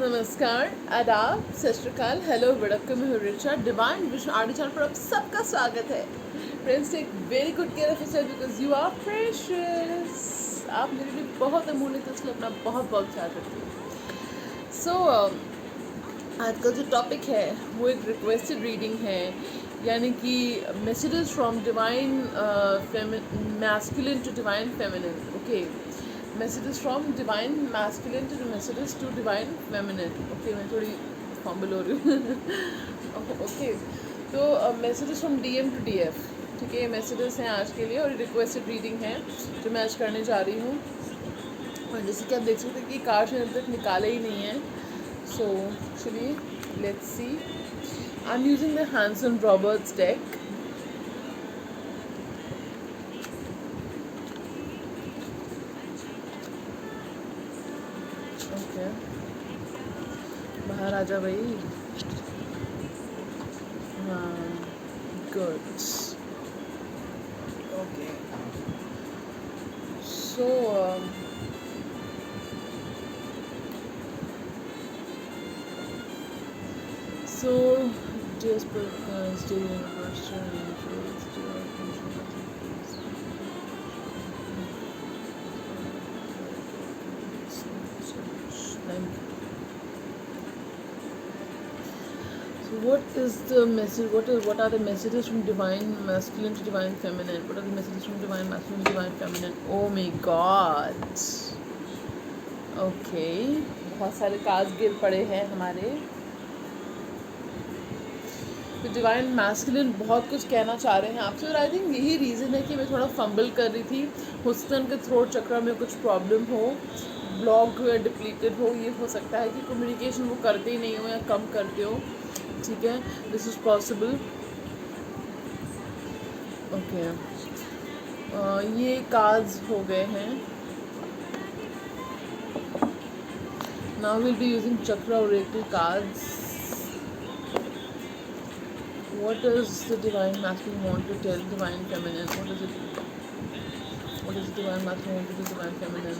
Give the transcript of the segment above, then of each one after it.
नमस्कार, आदाब, सत श्री अकाल, हेलो, वड़क्कम, मैं हूँ Richa. Divine vision art channel पर आप सबका स्वागत है। Friends, take very good care of yourself because you are precious. आप मेरे लिए बहुत अमूल्य, इसलिए अपना बहुत बहुत ख्याल रखिए। सो आज का जो टॉपिक है वो एक रिक्वेस्टेड रीडिंग है, यानी कि messages from divine masculine to divine feminine. Okay, messages from divine masculine to messages to divine feminine. Okay, मैं थोड़ी फॉर्मल हो रही हूँ। ओके, तो messages from DM to DF, ठीक है, ये मैसेजेस हैं आज के लिए और रिक्वेस्टेड रीडिंग है जो मैं आज करने जा रही हूँ। और जैसे कि आप देख सकते हैं कि कार्ड्स मैंने अब तक निकाले ही नहीं हैं। सो चलिए, let's see. I am using the Hanson Roberts deck. Okay, बाहर आ जा भाई। हाँ, good. Okay, so just because the universe changes, do I control So what is the message? What are the messages from divine masculine to divine feminine? What are the messages from divine masculine to divine feminine? Oh my God. Okay, बहुत सारे cards गिर पड़े हैं हमारे। तो divine masculine बहुत कुछ कहना चाह रहे हैं आपसे, और आई थिंक यही रीज़न है कि मैं थोड़ा फंबल कर रही थी। हो सकता है उनके थ्रोट चक्र में कुछ प्रॉब्लम हो, ब्लॉक हो या डिप्लीटेड हो। ये हो सकता है कि कम्युनिकेशन वो करते ही नहीं हो या कम करते हो, ठीक है, दिस इज़ पॉसिबल। ओके, ये कार्ड्स हो गए हैं। नाउ विल बी यूजिंग चक्र Oracle cards. What does the divine masculine want to tell divine feminine? What does the divine masculine want to tell divine feminine?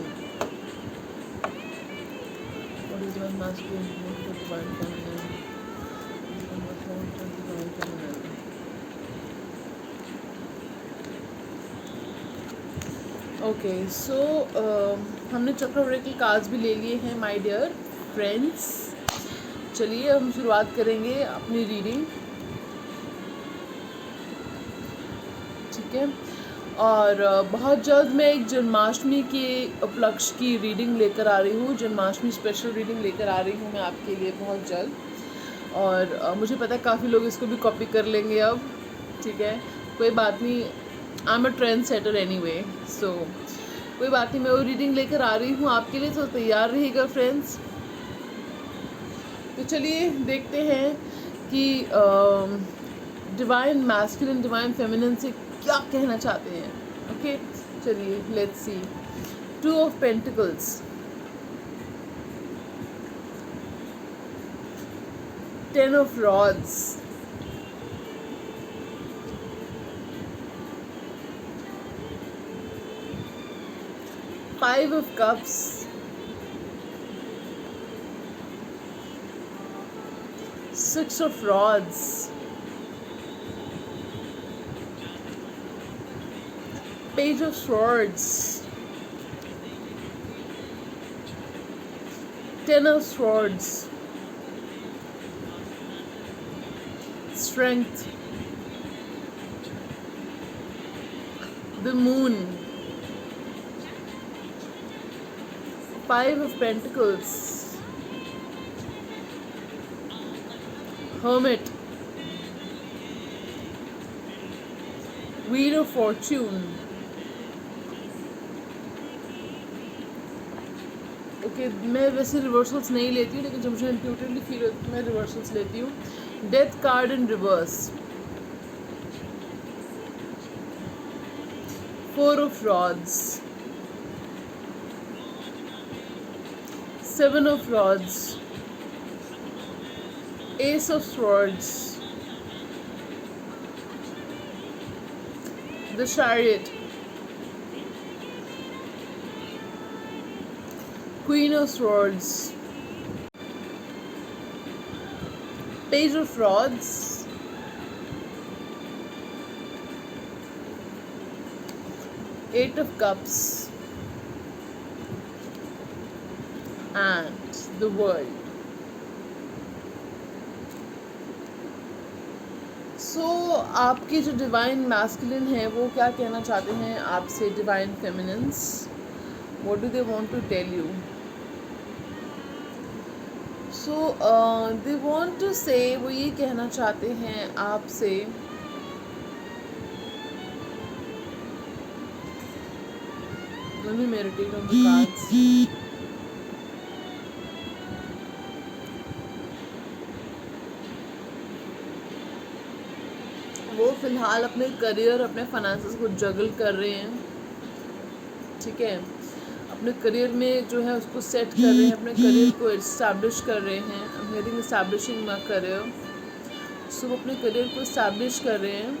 What does divine masculine want to tell divine feminine? Divine masculine want to tell divine feminine. Okay, so हमने चक्र Oracle cards भी ले लिए हैं my dear friends. चलिए हम शुरुआत करेंगे अपनी रीडिंग, ठीक है। और बहुत जल्द मैं एक जन्माष्टमी के उपलक्ष्य की रीडिंग लेकर आ रही हूँ, जन्माष्टमी स्पेशल रीडिंग लेकर आ रही हूँ मैं आपके लिए बहुत जल्द। और मुझे पता है काफ़ी लोग इसको भी कॉपी कर लेंगे अब, ठीक है, कोई बात नहीं। I am a trend setter anyway, so कोई बात नहीं, मैं वो रीडिंग लेकर आ रही हूँ आपके लिए, तो तैयार रहिएगा फ्रेंड्स। तो चलिए देखते हैं कि डिवाइन मैस्कुलिन डिवाइन फेमिनिन से क्या कहना चाहते हैं। ओके, चलिए let's C. 2 of Pentacles, 10 of Rods, 5 of Cups, 6 of Rods, Page of Swords, 10 of Swords, Strength, the Moon, 5 of Pentacles, Hermit, Wheel of Fortune। Okay, मैं वैसे रिवर्सल्स नहीं लेती हूँ, लेकिन जब मुझे इंट्यूटिवली फील होती है मैं रिवर्सल्स लेती हूँ। Death card in reverse, 4 of Rods, 7 of Rods, Ace of Swords, the Chariot, Queen of Swords, Page of Rods, Eight of Cups, and the World. सो आपके जो डिवाइन मैस्कुलिन है वो क्या कहना चाहते हैं आपसे, divine feminines, what do they want to tell you? So they want to say, वो ये कहना चाहते हैं आपसे let me meditate on the cards. वो फ़िलहाल अपने करियर, अपने फाइनेंसेस को जगल कर रहे हैं, ठीक है, अपने करियर में जो है उसको सेट कर रहे हैं, अपने करियर को इस्टेब्लिश कर रहे हैं। I am hearing establishing my career. So वो अपने करियर को इस्टेब्लिश कर रहे हैं।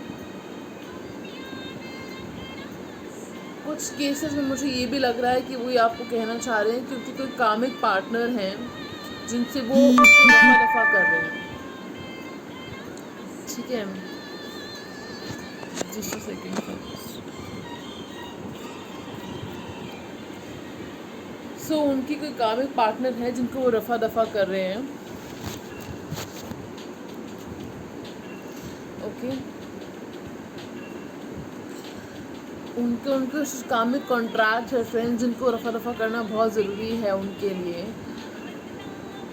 कुछ केसेस में मुझे ये भी लग रहा है कि वो ये आपको कहना चाह रहे हैं क्योंकि कोई कामिक पार्टनर हैं जिनसे वो उसको दफ़ा कर रहे हैं, ठीक है। Just a second. सो उनकी कोई कामिक पार्टनर है जिनको वो रफ़ा दफ़ा कर रहे हैं, ओके। उनके कामिक कॉन्ट्रैक्ट है फ्रेंड्स जिनको रफ़ा दफ़ा करना बहुत ज़रूरी है उनके लिए।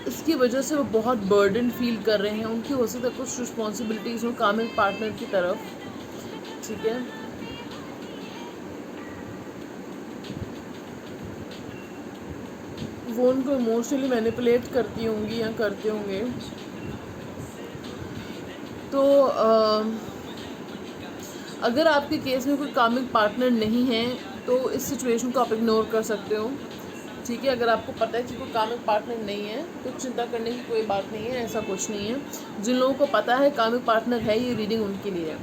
इसकी वजह से वो बहुत बर्डन फील कर रहे हैं, उनकी हो सकता है कुछ रिस्पॉन्सिबिलिटीज़ हो कामिक पार्टनर की तरफ, ठीक है। वो उनको इमोशनली मैनिपुलेट करती होंगी या करते होंगे। तो अगर आपके केस में कोई कामिक पार्टनर नहीं है तो इस सिचुएशन को आप इग्नोर कर सकते हो, ठीक है। अगर आपको पता है कि कोई कामिक पार्टनर नहीं है तो चिंता करने की कोई बात नहीं है, ऐसा कुछ नहीं है। जिन लोगों को पता है कामिक पार्टनर है, ये रीडिंग उनके लिए है।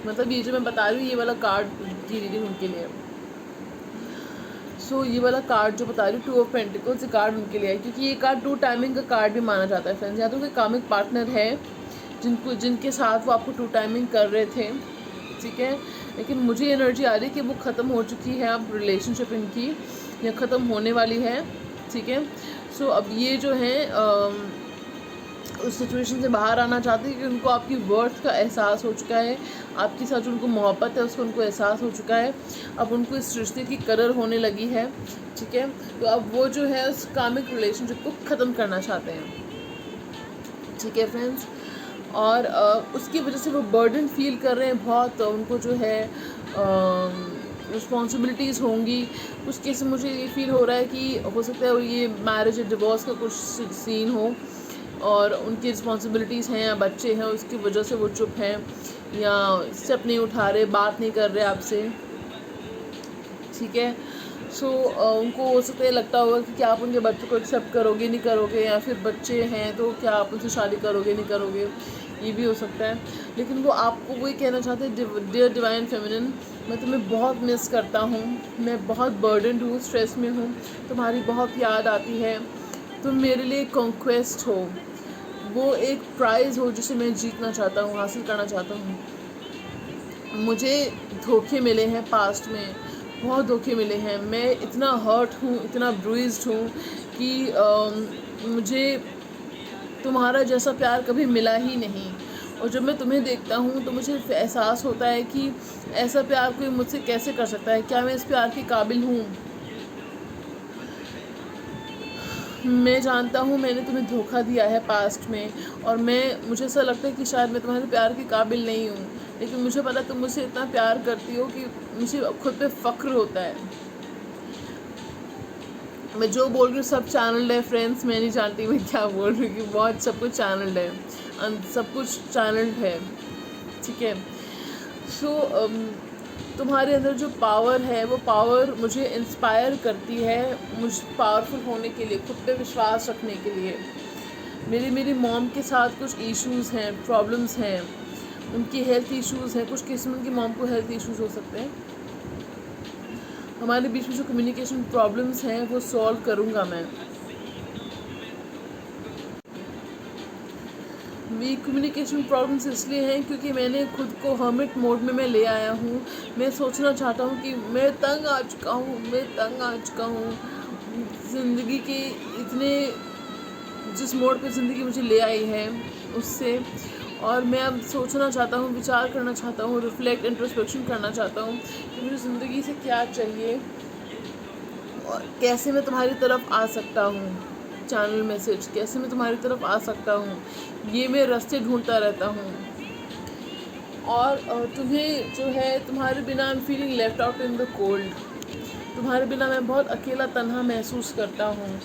मतलब ये जो मैं बता रही हूँ, ये वाला कार्ड की रीडिंग उनके लिए है। सो ये वाला कार्ड जो बता रही हूँ, 2 ऑफ पेंटिकल्स, ये कार्ड उनके लिए है क्योंकि ये कार्ड 2 टाइमिंग का कार्ड भी माना जाता है फ्रेंड्स। या तो कोई कामिक पार्टनर है जिनके साथ वो आपको 2 टाइमिंग कर रहे थे, ठीक है, लेकिन मुझे एनर्जी आ रही है कि वो ख़त्म हो चुकी है, अब रिलेशनशिप इनकी या ख़त्म होने वाली है, ठीक है। सो अब ये जो है उस सिचुएशन से बाहर आना चाहते हैं कि उनको आपकी वर्थ का एहसास हो चुका है, आपके साथ जो उनको मोहब्बत है उसको उनको एहसास हो चुका है। अब उनको इस रिश्ते की कदर होने लगी है, ठीक है। तो अब वो जो है उस कामिक रिलेशनशिप को ख़त्म करना चाहते हैं, ठीक है फ्रेंड्स। और उसकी वजह से वो बर्डन फील कर रहे हैं बहुत, उनको जो है रिस्पॉन्सिबिलिटीज़ होंगी। कुछ केस में मुझे ये फील हो रहा है कि हो सकता है ये मैरिज या डिवोर्स का कुछ सीन हो और उनकी रिस्पॉन्सिबिलिटीज़ हैं या बच्चे हैं, उसकी वजह से वो चुप हैं या स्टेप नहीं उठा रहे, बात नहीं कर रहे आपसे, ठीक है। सो उनको हो सकता है लगता होगा कि क्या आप उनके बच्चों को एक्सेप्ट करोगे नहीं करोगे, या फिर बच्चे हैं तो क्या आप उनसे शादी करोगे नहीं करोगे, ये भी हो सकता है। लेकिन वो आपको वही कहना चाहते हैं, डियर डिवाइन फेमिनिन, मैं तुम्हें बहुत मिस करता हूँ, मैं बहुत बर्डनड हूँ, स्ट्रेस में हूँ, तुम्हारी बहुत याद आती है, तुम मेरे लिए कॉन्क्वेस्ट हो, वो एक प्राइज़ हो जिसे मैं जीतना चाहता हूँ, हासिल करना चाहता हूँ। मुझे धोखे मिले हैं पास्ट में, बहुत धोखे मिले हैं, मैं इतना हर्ट हूँ, इतना ब्रूइज्ड हूँ कि मुझे तुम्हारा जैसा प्यार कभी मिला ही नहीं। और जब मैं तुम्हें देखता हूँ तो मुझे एहसास होता है कि ऐसा प्यार कोई मुझसे कैसे कर सकता है, क्या मैं इस प्यार के काबिल हूँ। मैं जानता हूँ मैंने तुम्हें धोखा दिया है पास्ट में, और मुझे ऐसा लगता है कि शायद मैं तुम्हारे प्यार के काबिल नहीं हूँ, लेकिन मुझे पता तुम मुझसे इतना प्यार करती हो कि मुझे खुद पे फ़ख्र होता है। मैं जो बोल रही हूँ सब चैनल्ड है फ्रेंड्स, मैं नहीं जानती मैं क्या बोल रही हूँ कि बहुत सब कुछ चैनल्ड है, सब कुछ चैनल्ड है, ठीक है। सो तुम्हारे अंदर जो पावर है वो पावर मुझे इंस्पायर करती है, मुझ पावरफुल होने के लिए, खुद पे विश्वास रखने के लिए। मेरी मॉम के साथ कुछ इश्यूज़ हैं, प्रॉब्लम्स हैं, उनकी हेल्थ इश्यूज़ हैं, कुछ केस में उनकी मॉम को हेल्थ इश्यूज़ हो सकते हैं। हमारे बीच में जो कम्युनिकेशन प्रॉब्लम्स हैं वो सॉल्व करूँगा वीक कम्युनिकेशन प्रॉब्लम्स इसलिए हैं क्योंकि मैंने खुद को हर्मिट मोड में मैं ले आया हूँ। मैं सोचना चाहता हूँ कि मैं तंग आ चुका हूँ ज़िंदगी के इतने, जिस मोड पे ज़िंदगी मुझे ले आई है उससे। और मैं अब सोचना चाहता हूँ, विचार करना चाहता हूँ, रिफ्लेक्ट इंट्रोस्पेक्शन करना चाहता हूँ कि मुझे ज़िंदगी से क्या चाहिए और कैसे मैं तुम्हारी तरफ आ सकता हूँ। चैनल मैसेज, कैसे मैं तुम्हारी तरफ आ सकता हूँ, ये मैं रास्ते ढूंढता रहता हूँ। और तुम्हें जो है, तुम्हारे बिना I am feeling left out in the cold. तुम्हारे बिना मैं बहुत अकेला तन्हा महसूस करता हूँ।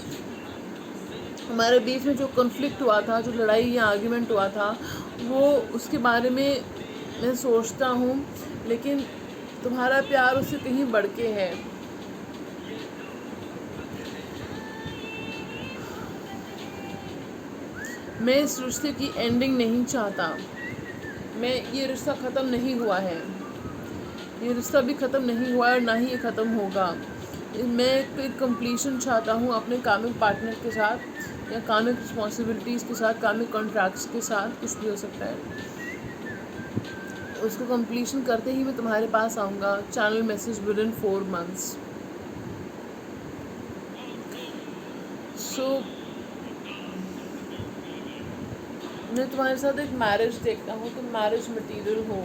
हमारे बीच में जो कॉन्फ्लिक्ट हुआ था, जो लड़ाई या आर्ग्यूमेंट हुआ था, वो उसके बारे में मैं सोचता हूँ, लेकिन तुम्हारा प्यार उससे कहीं बढ़ के है। मैं इस रिश्ते की एंडिंग नहीं चाहता। ये रिश्ता ख़त्म नहीं हुआ है, ये रिश्ता भी ख़त्म नहीं हुआ है और ना ही ये ख़त्म होगा। मैं एक कंप्लीशन चाहता हूँ अपने कामिक पार्टनर के साथ, या कामिक रिस्पॉन्सिबिलिटीज़ के साथ, कामिक कॉन्ट्रैक्ट्स के साथ, कुछ भी हो सकता है। उसको कंप्लीशन करते ही मैं तुम्हारे पास आऊँगा। Channel message with in 4 months। सो मैं तुम्हारे साथ एक मैरिज देखता हूँ, तुम मैरिज मटेरियल हो।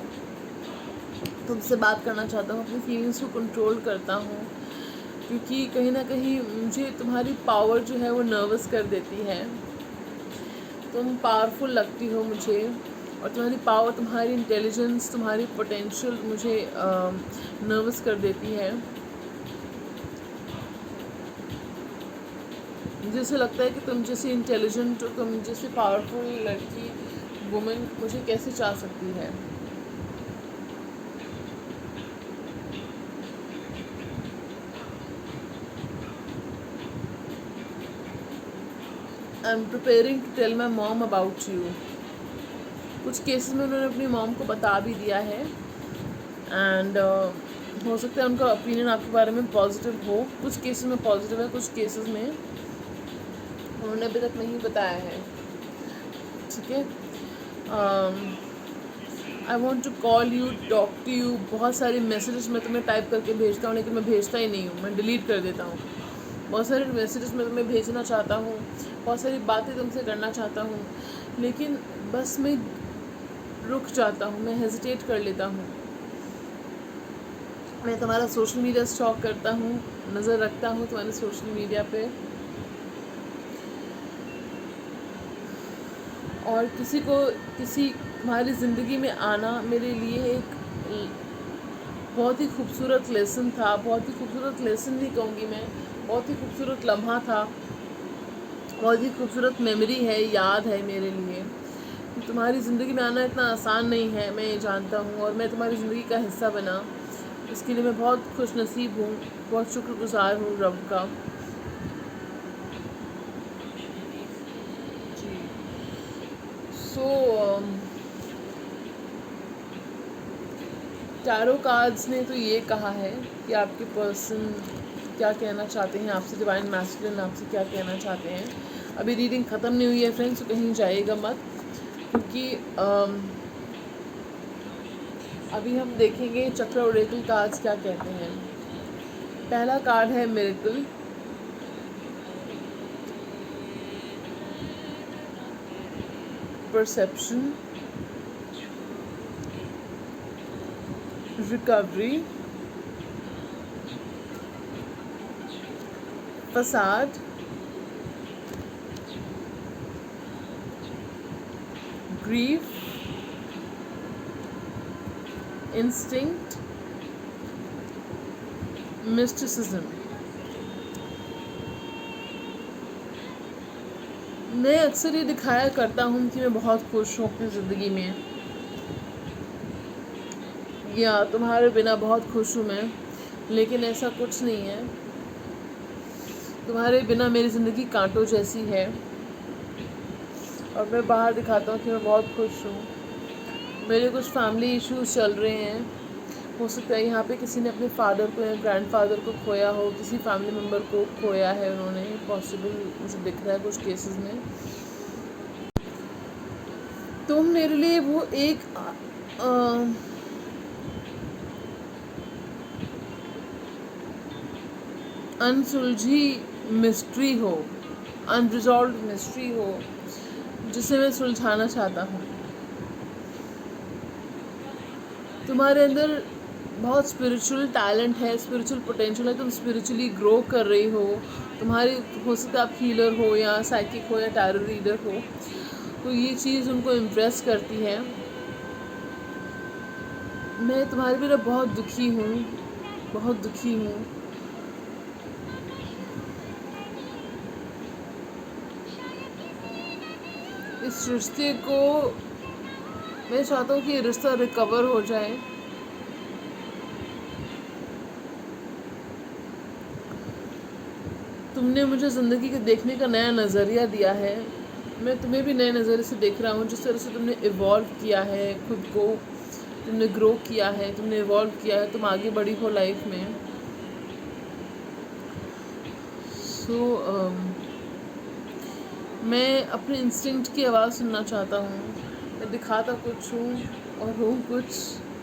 तुमसे बात करना चाहता हूँ, अपनी फीलिंग्स को कंट्रोल करता हूँ, क्योंकि कहीं ना कहीं मुझे तुम्हारी पावर जो है वो नर्वस कर देती है। तुम पावरफुल लगती हो मुझे, और तुम्हारी पावर, तुम्हारी इंटेलिजेंस, तुम्हारी पोटेंशियल मुझे नर्वस कर देती है। मुझे ऐसा लगता है कि तुम जैसी इंटेलिजेंट, तुम जैसी पावरफुल लड़की, वुमेन मुझे कैसे चाह सकती है। I am preparing to tell my mom about you. कुछ केसेस में उन्होंने अपनी मॉम को बता भी दिया है, एंड हो सकता है उनका ओपिनियन आपके बारे में पॉजिटिव हो। कुछ केसेस में पॉजिटिव है, कुछ केसेस में उन्होंने अभी तक नहीं बताया है। ठीक है, I want to call you, talk to you. बहुत सारे मैसेजेस मैं तुम्हें टाइप करके भेजता हूँ, लेकिन मैं भेजता ही नहीं हूँ, मैं डिलीट कर देता हूँ। बहुत सारे मैसेजेस मैं तुम्हें भेजना चाहता हूँ, बहुत सारी बातें तुमसे करना चाहता हूँ, लेकिन बस मैं रुक जाता हूँ, मैं हेजिटेट कर लेता हूँ। मैं तुम्हारा सोशल मीडिया स्टॉक करता हूँ, नज़र रखता हूँ तुम्हारे सोशल मीडिया पे, और किसी तुम्हारी ज़िंदगी में आना मेरे लिए एक बहुत ही खूबसूरत लेसन था। बहुत ही खूबसूरत लेसन नहीं कहूँगी मैं, बहुत ही खूबसूरत लम्हा था, बहुत ही खूबसूरत मेमोरी है, याद है मेरे लिए। तुम्हारी ज़िंदगी में आना इतना आसान नहीं है, मैं ये जानता हूँ, और मैं तुम्हारी ज़िंदगी का हिस्सा बना, इसके लिए मैं बहुत खुश नसीब हूँ, बहुत शुक्रगुजार हूँ रब का। जी, सो टैरो कार्ड्स ने तो ये कहा है कि आपके पर्सन क्या कहना चाहते हैं आपसे, डिवाइन मैस्कुलिन आपसे क्या कहना चाहते हैं। अभी रीडिंग ख़त्म नहीं हुई है फ्रेंड्स, तो कहीं जाइएगा मत, क्योंकि अभी हम देखेंगे चक्र ओरेकल कार्ड्स क्या कहते हैं। पहला कार्ड है मिरेकल। परसेप्शन, रिकवरी, फसाद, ग्रीफ, इंस्टिंक्ट, मिस्टिसिज्म। मैं अक्सर ये दिखाया करता हूँ कि मैं बहुत खुश हूँ अपनी ज़िंदगी में, या तुम्हारे बिना बहुत खुश हूँ मैं, लेकिन ऐसा कुछ नहीं है। तुम्हारे बिना मेरी ज़िंदगी कांटों जैसी है, और मैं बाहर दिखाता हूँ कि मैं बहुत खुश हूँ। मेरे कुछ फैमिली इश्यूज चल रहे हैं, हो सकता है यहाँ पे किसी ने अपने फादर को या ग्रैंडफादर को खोया हो, किसी फैमिली मेम्बर को खोया है उन्होंने, पॉसिबल मुझे दिख रहा है कुछ केसेस में। तुम मेरे लिए वो एक अनसुलझी मिस्ट्री हो, अनरिजॉल्व मिस्ट्री हो जिसे मैं सुलझाना चाहता हूँ। तुम्हारे अंदर बहुत स्पिरिचुअल टैलेंट है, स्पिरिचुअल पोटेंशियल है, तुम स्पिरिचुअली ग्रो कर रही हो। तुम्हारी हो सकता है आप हीलर हो या साइकिक हो या टैरो रीडर हो, तो ये चीज़ उनको इम्प्रेस करती है। मैं तुम्हारे बिना बहुत दुखी हूँ, बहुत दुखी हूँ। इस रिश्ते को मैं चाहता हूँ कि ये रिश्ता रिकवर हो जाए। तुमने मुझे ज़िंदगी के देखने का नया नज़रिया दिया है, मैं तुम्हें भी नए नज़रिए से देख रहा हूँ। जिस तरह से तुमने इवॉल्व किया है खुद को, तुमने ग्रो किया है, तुमने इवॉल्व किया है, तुम आगे बढ़ी हो लाइफ में। मैं अपने इंस्टिंक्ट की आवाज़ सुनना चाहता हूँ। मैं दिखाता कुछ हूँ और हूँ कुछ।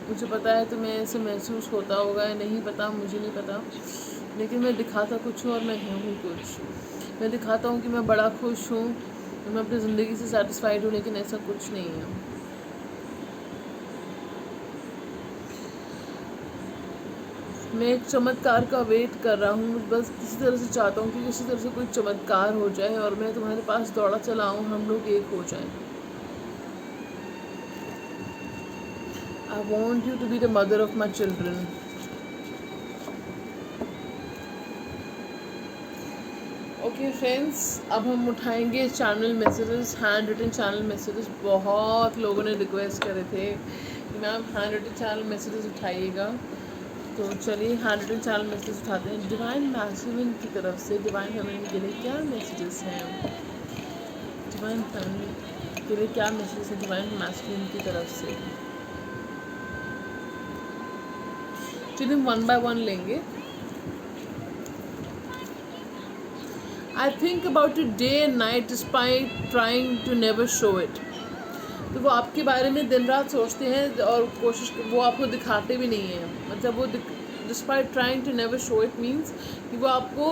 मुझे पता है तुम्हें ऐसे महसूस होता होगा या नहीं पता, मुझे नहीं पता, लेकिन मैं दिखाता कुछ हूँ और मैं हूँ कुछ। मैं दिखाता हूँ कि मैं बड़ा खुश हूँ, मैं अपनी ज़िंदगी से सेटिस्फाइड हूँ, लेकिन ऐसा कुछ नहीं है। मैं एक चमत्कार का वेट कर रहा हूँ, बस किसी तरह से चाहता हूँ कि किसी तरह से कोई चमत्कार हो जाए और मैं तुम्हारे पास दौड़ा चला आऊँ, हम लोग एक हो जाएं। I want you to be the mother of my children. Okay friends, अब हम उठाएंगे channel messages, hand written channel messages. बहुत लोगों ने रिक्वेस्ट करे थे कि ma'am hand written channel messages उठाइएगा, तो चलिए हैंड रिटन चैनल मैसेजेस उठाते हैं। डिवाइन मैस्कुलिन की तरफ से डिवाइन फेमिनिन के लिए क्या मैसेजेस हैं? डिवाइन फेमिनिन के लिए क्या मैसेजेस हैं डिवाइन मैस्कुलिन की तरफ से? चलिए हम 1 by 1 लेंगे। I think about it day and night despite trying to never show it. तो वो आपके बारे में दिन रात सोचते हैं और कोशिश, वो आपको दिखाते भी नहीं हैं। मतलब वो despite trying to never show it means कि वो आपको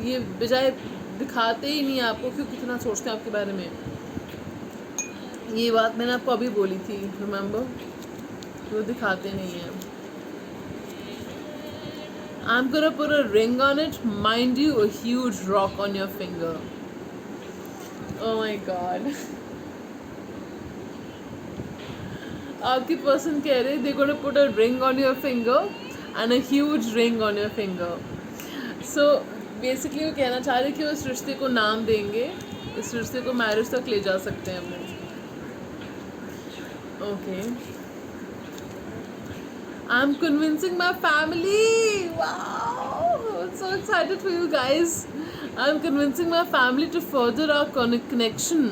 ये बजाय दिखाते ही नहीं आपको, क्यों कितना सोचते हैं आपके बारे में। ये बात मैंने आपको अभी बोली थी, रिमेंबर? वो दिखाते नहीं हैं। I'm gonna put a ring on it, mind you, a huge rock on your finger. Oh my god. आपकी पर्सन कह रहे they're gonna put a ring on your finger and a huge ring on your finger. So basically वो कहना चाह रहे कि वो इस रिश्ते को नाम देंगे, इस रिश्ते को मैरिज तक ले जा सकते हैं हम लोग। Okay. I'm convincing my family. Wow, I'm so excited for you guys. I'm convincing my family to further our connection.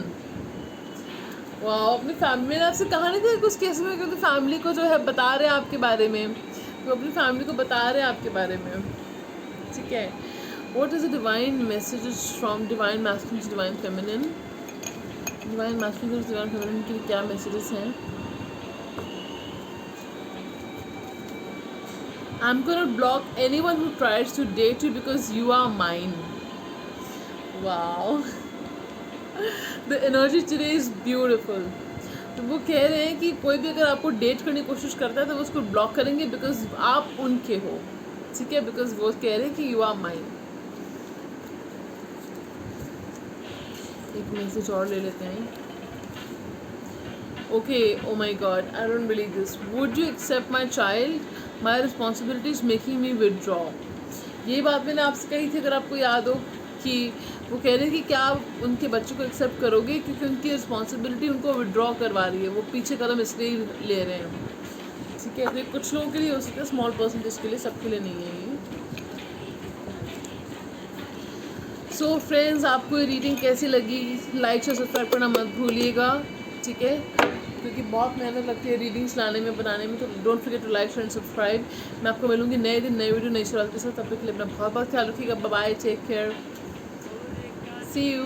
वाह, अपनी फैमिली, मैंने आपसे कहा नहीं था कुछ केस में, क्योंकि फैमिली को जो है बता रहे हैं आपके बारे में, तो अपनी फैमिली को बता रहे हैं आपके बारे में, ठीक है। What is the divine messages from divine masculine to divine feminine? Divine masculine to divine feminine के क्या messages हैं? I'm gonna block anyone who tries to date you because you are mine. Wow. The energy today is beautiful. तो वो कह रहे हैं कि कोई भी अगर आपको डेट करने की कोशिश करता है तो वो उसको ब्लॉक करेंगे बिकॉज आप उनके हो, ठीक है। बिकॉज वो कह रहे हैं कि यू आर माइन। एक मैसेज और ले लेते हैं। Okay, oh my god, I don't believe this. Would you accept my child? My responsibility is making me withdraw. ये बात मैंने आपसे कही थी, अगर आपको याद हो, कि वो कह रहे हैं कि क्या आप उनके बच्चे को एक्सेप्ट करोगे, क्योंकि उनकी रिस्पॉन्सिबिलिटी उनको विदड्रॉ करवा रही है, वो पीछे कदम इसलिए ले रहे हैं, ठीक है। तो कुछ लोगों के लिए हो सकता है, स्मॉल परसेंटेज के लिए, सबके लिए नहीं है ये। सो फ्रेंड्स, आपको ये रीडिंग कैसी लगी? लाइक और सब्सक्राइब करना मत भूलिएगा, ठीक है, क्योंकि बहुत मेहनत लगती है रीडिंग्स लाने में, बनाने में। तो don't forget to like and subscribe. मैं आपको मिलूंगी नए दिन, नए वीडियो, नई शुरुआत के साथ। तब तक के लिए अपना बहुत बहुत ख्याल रखिएगा। Bye bye, take care, see you.